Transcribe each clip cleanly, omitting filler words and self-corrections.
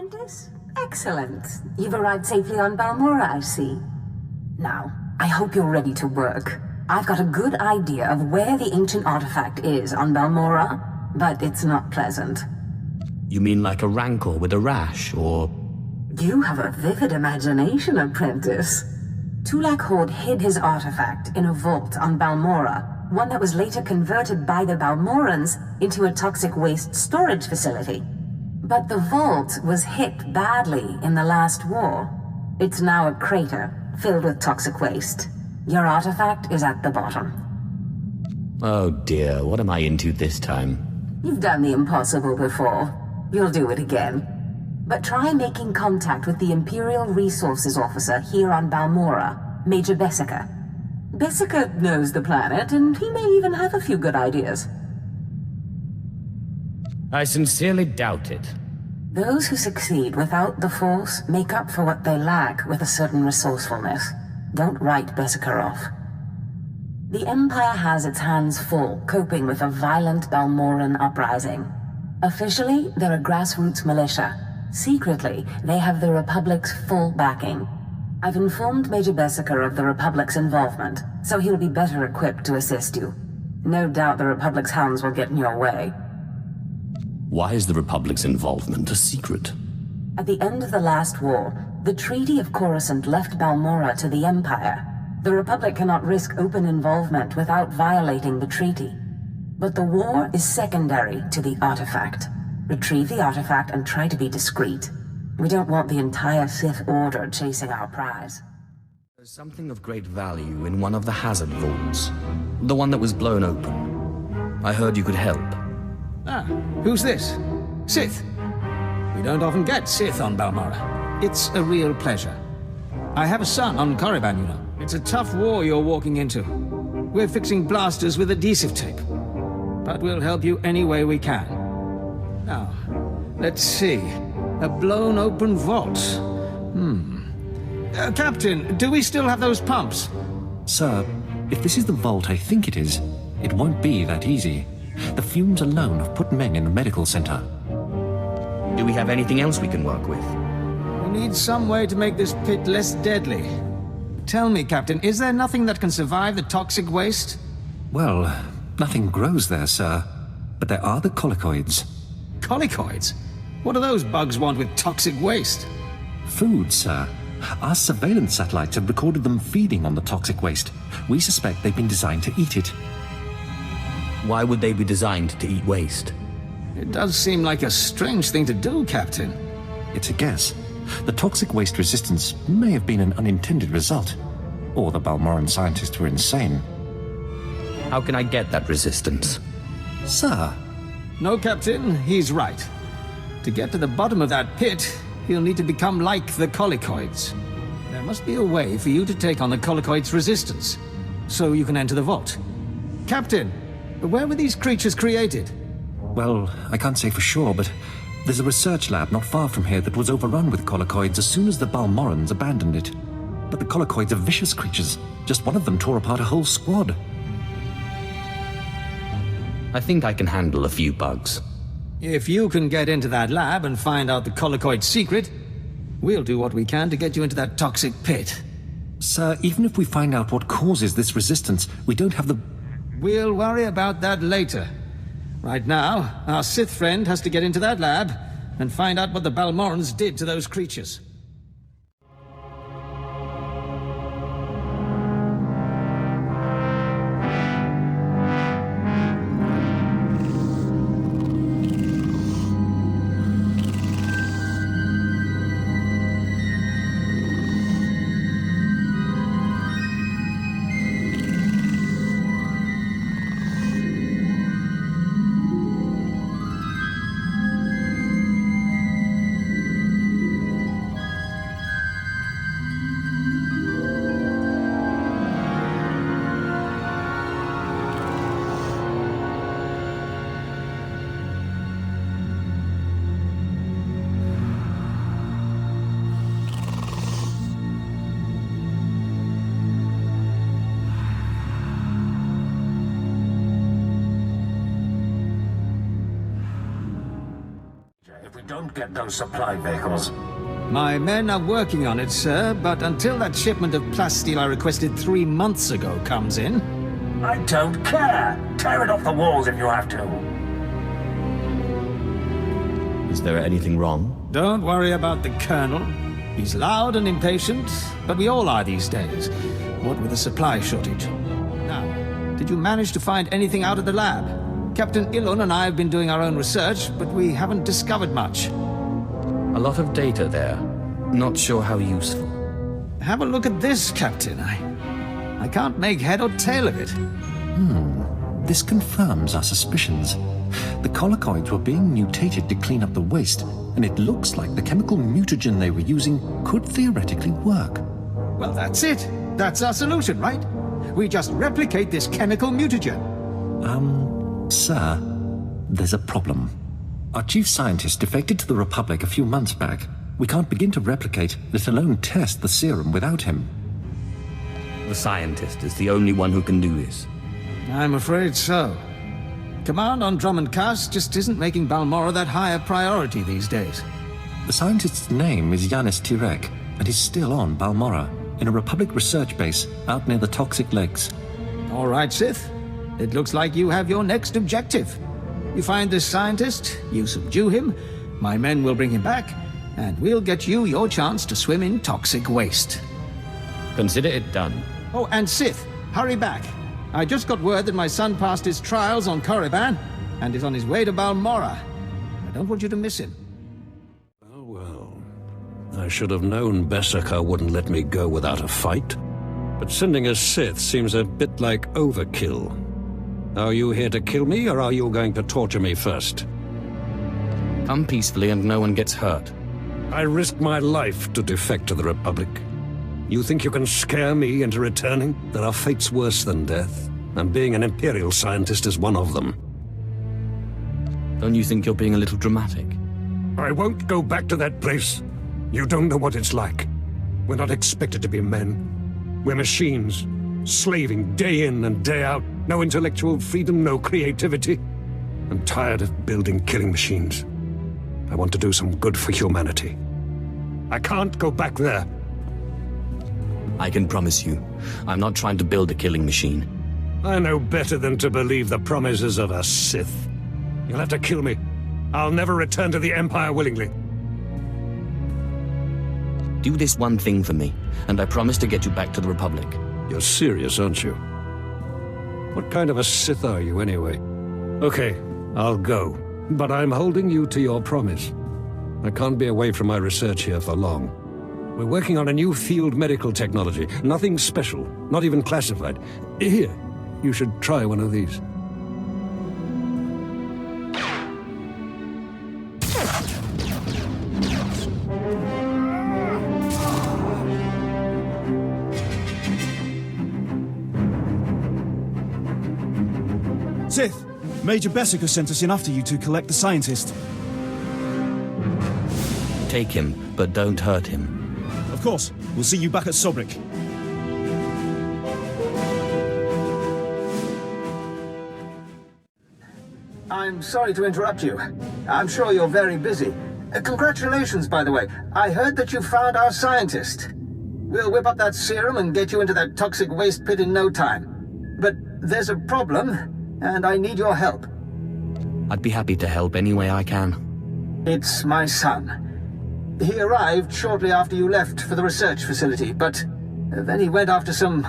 apprentice? Excellent. You've arrived safely on Balmorra, I see. Now, I hope you're ready to work. I've got a good idea of where the ancient artifact is on Balmorra, but it's not pleasant. You mean like a rancor with a rash, or... You have a vivid imagination, apprentice. Tulak Horde hid his artifact in a vault on Balmorra, one that was later converted by the Balmorrans into a toxic waste storage facility. But the vault was hit badly in the last war. It's now a crater filled with toxic waste. Your artifact is at the bottom. Oh dear, what am I into this time? You've done the impossible before. You'll do it again. But try making contact with the Imperial Resources Officer here on Balmorra, Major Bessica. Bessica knows the planet, and he may even have a few good ideas. I sincerely doubt it. Those who succeed without the Force make up for what they lack with a certain resourcefulness. Don't write Bessica off. The Empire has its hands full coping with a violent Balmorran uprising. Officially, they're a grassroots militia. Secretly, they have the Republic's full backing. I've informed Major Bessica of the Republic's involvement, so he'll be better equipped to assist you. No doubt the Republic's hounds will get in your way. Why is the Republic's involvement a secret? At the end of the last war, the Treaty of Coruscant left Balmorra to the Empire. The Republic cannot risk open involvement without violating the treaty. But the war is secondary to the artifact. Retrieve the artifact and try to be discreet. We don't want the entire Sith Order chasing our prize. There's something of great value in one of the hazard vaults. The one that was blown open. I heard you could help. Ah, who's this? Sith. We don't often get Sith on Balmorra. It's a real pleasure. I have a son on Korriban, you know. It's a tough war you're walking into. We're fixing blasters with adhesive tape. But we'll help you any way we can. Now, let's see. A blown open vault. Captain, do we still have those pumps? Sir, if this is the vault I think it is, it won't be that easy. The fumes alone have put men in the medical center. Do we have anything else we can work with? We need some way to make this pit less deadly. Tell me, Captain, is there nothing that can survive the toxic waste? Well, nothing grows there, sir. But there are the colicoids. Colicoids? What do those bugs want with toxic waste? Food, sir. Our surveillance satellites have recorded them feeding on the toxic waste. We suspect they've been designed to eat it. Why would they be designed to eat waste? It does seem like a strange thing to do, Captain. It's a guess. The toxic waste resistance may have been an unintended result. Or the Balmorran scientists were insane. How can I get that resistance? Sir. No, Captain, he's right. To get to the bottom of that pit, he'll need to become like the colicoids. There must be a way for you to take on the colicoids' resistance, so you can enter the vault. Captain, where were these creatures created? Well, I can't say for sure, but there's a research lab not far from here that was overrun with colicoids as soon as the Balmorrans abandoned it. But the colicoids are vicious creatures. Just one of them tore apart a whole squad. I think I can handle a few bugs. If you can get into that lab and find out the colicoid secret, we'll do what we can to get you into that toxic pit. Sir, even if we find out what causes this resistance, we don't have the... We'll worry about that later. Right now, our Sith friend has to get into that lab and find out what the Balmorrans did to those creatures. don't get those supply vehicles. My men are working on it, sir, but until that shipment of plasteel I requested 3 months ago comes in... I don't care! Tear it off the walls if you have to! Is there anything wrong? Don't worry about the Colonel. He's loud and impatient, but we all are these days, what with the supply shortage. Now, did you manage to find anything out of the lab? Captain Ilon and I have been doing our own research, but we haven't discovered much. A lot of data there. Not sure how useful. Have a look at this, Captain. I can't make head or tail of it. This confirms our suspicions. The colicoids were being mutated to clean up the waste, and it looks like the chemical mutagen they were using could theoretically work. Well, that's it. That's our solution, right? We just replicate this chemical mutagen. Sir, there's a problem. Our chief scientist defected to the Republic a few months back. We can't begin to replicate, let alone test the serum without him. The scientist is the only one who can do this. I'm afraid so. Command on Drummond Cass just isn't making Balmorra that high a priority these days. The scientist's name is Yanis Tirek, and he's still on Balmorra, in a Republic research base out near the Toxic Lakes. All right, Sith. It looks like you have your next objective. You find this scientist, you subdue him, my men will bring him back, and we'll get you your chance to swim in toxic waste. Consider it done. Oh, and Sith, hurry back. I just got word that my son passed his trials on Korriban, and is on his way to Balmorra. I don't want you to miss him. Oh, well. I should have known Bessica wouldn't let me go without a fight. But sending a Sith seems a bit like overkill. Are you here to kill me, or are you going to torture me first? Come peacefully and no one gets hurt. I risked my life to defect to the Republic. You think you can scare me into returning? There are fates worse than death, and being an Imperial scientist is one of them. Don't you think you're being a little dramatic? I won't go back to that place. You don't know what it's like. We're not expected to be men. We're machines, slaving day in and day out. No intellectual freedom, no creativity. I'm tired of building killing machines. I want to do some good for humanity. I can't go back there. I can promise you, I'm not trying to build a killing machine. I know better than to believe the promises of a Sith. You'll have to kill me. I'll never return to the Empire willingly. Do this one thing for me, and I promise to get you back to the Republic. You're serious, aren't you? What kind of a Sith are you, anyway? Okay, I'll go. But I'm holding you to your promise. I can't be away from my research here for long. We're working on a new field medical technology. Nothing special, not even classified. Here, you should try one of these. Sith, Major Bessica sent us in after you to collect the scientist. Take him, but don't hurt him. Of course. We'll see you back at Sobrik. I'm sorry to interrupt you. I'm sure you're very busy. Congratulations, by the way. I heard that you found our scientist. We'll whip up that serum and get you into that toxic waste pit in no time. But there's a problem, and I need your help. I'd be happy to help any way I can. It's my son. He arrived shortly after you left for the research facility, but then he went after some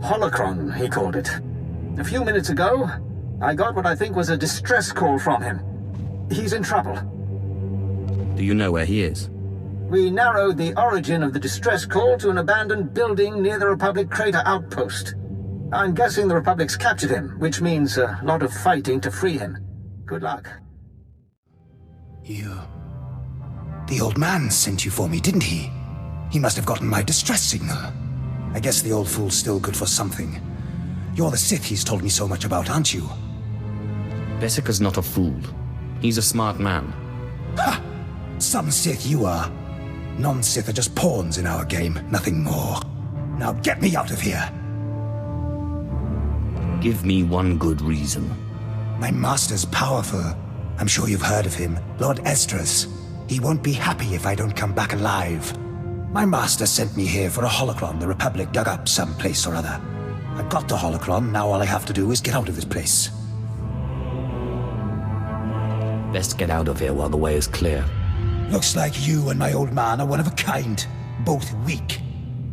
holocron, he called it. A few minutes ago, I got what I think was a distress call from him. He's in trouble. Do you know where he is? We narrowed the origin of the distress call to an abandoned building near the Republic crater outpost. I'm guessing the Republic's captured him, which means a lot of fighting to free him. Good luck. The old man sent you for me, didn't he? He must have gotten my distress signal. I guess the old fool's still good for something. You're the Sith he's told me so much about, aren't you? Bessica's not a fool. He's a smart man. Ha! Some Sith you are. Non-Sith are just pawns in our game, nothing more. Now get me out of here! Give me one good reason. My master's powerful. I'm sure you've heard of him. Lord Estros. He won't be happy if I don't come back alive. My master sent me here for a holocron the Republic dug up someplace or other. I got the holocron, now all I have to do is get out of this place. Best get out of here while the way is clear. Looks like you and my old man are one of a kind. Both weak.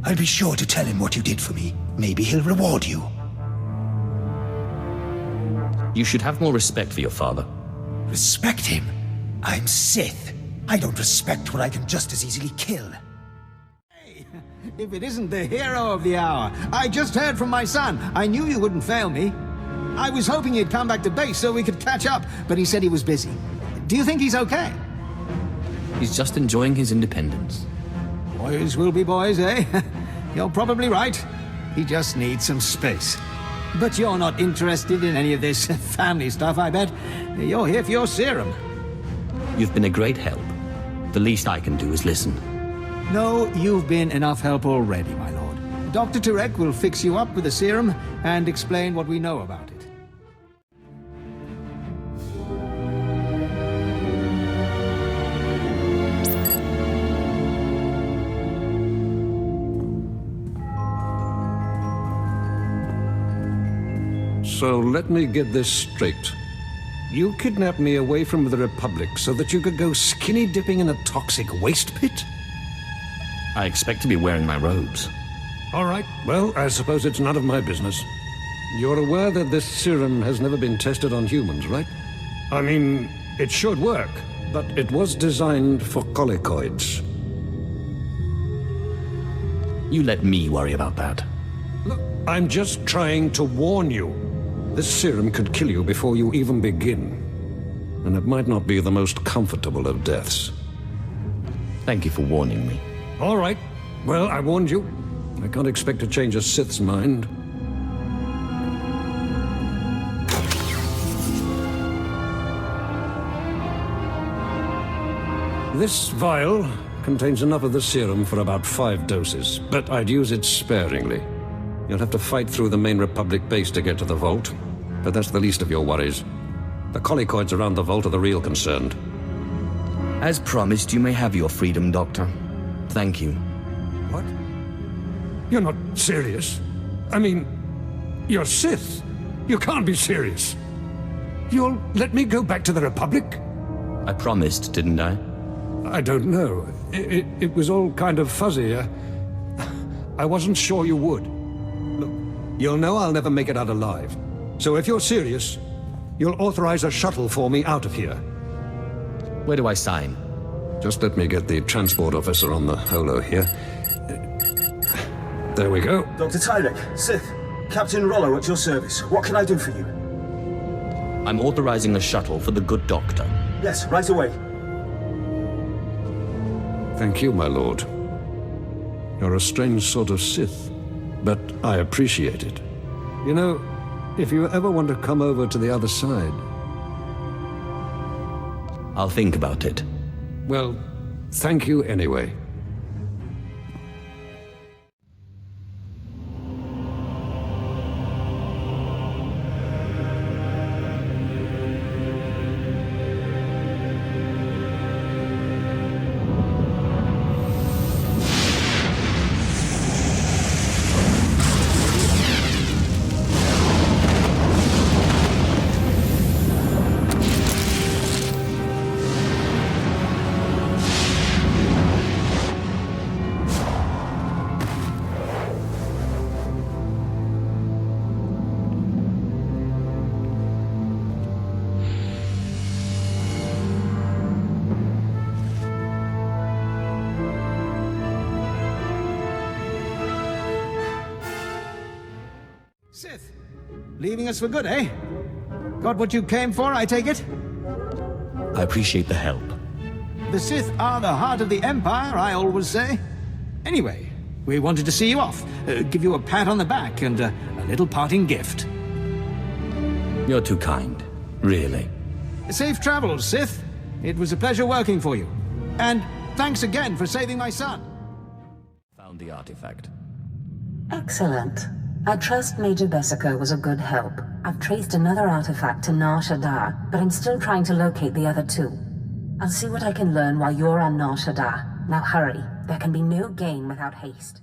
I'll be sure to tell him what you did for me. Maybe he'll reward you. You should have more respect for your father. Respect him? I'm Sith. I don't respect what I can just as easily kill. Hey, if it isn't the hero of the hour. I just heard from my son. I knew you wouldn't fail me. I was hoping he'd come back to base so we could catch up, but he said he was busy. Do you think he's okay? He's just enjoying his independence. Boys will be boys, eh? You're probably right. He just needs some space. But you're not interested in any of this family stuff, I bet. You're here for your serum. You've been a great help. The least I can do is listen. No, you've been enough help already, my lord. Dr. Turek will fix you up with the serum and explain what we know about it. So let me get this straight. You kidnapped me away from the Republic so that you could go skinny dipping in a toxic waste pit? I expect to be wearing my robes. All right, well, I suppose it's none of my business. You're aware that this serum has never been tested on humans, right? I mean, it should work, but it was designed for colicoids. You let me worry about that. Look, I'm just trying to warn you. This serum could kill you before you even begin. And it might not be the most comfortable of deaths. Thank you for warning me. All right. Well, I warned you. I can't expect to change a Sith's mind. This vial contains enough of the serum for about 5 doses, but I'd use it sparingly. You'll have to fight through the main Republic base to get to the vault, but that's the least of your worries. The colicoids around the vault are the real concern. As promised, you may have your freedom, Doctor. Thank you. What? You're not serious? I mean, you're Sith. You can't be serious. You'll let me go back to the Republic? I promised, didn't I? I don't know. It was all kind of fuzzy. I wasn't sure you would. Look, you'll know I'll never make it out alive. So if you're serious, you'll authorize a shuttle for me out of here. Where do I sign? Just let me get the transport officer on the holo here. There we go. Dr. Tyrek, Sith, Captain Rollo at your service. What can I do for you? I'm authorizing a shuttle for the good doctor. Yes, right away. Thank you, my lord. You're a strange sort of Sith, but I appreciate it. You know, if you ever want to come over to the other side... I'll think about it. Well, thank you anyway. Sith, leaving us for good, eh? Got what you came for, I take it? I appreciate the help. The Sith are the heart of the Empire, I always say. Anyway, we wanted to see you off, give you a pat on the back and a little parting gift. You're too kind. Really. Safe travels, Sith. It was a pleasure working for you. And thanks again for saving my son. Found the artifact. Excellent. I trust Major Bessico was a good help. I've traced another artifact to Nar Shaddaa, but I'm still trying to locate the other two. I'll see what I can learn while you're on Nar Shaddaa. Now hurry. There can be no gain without haste.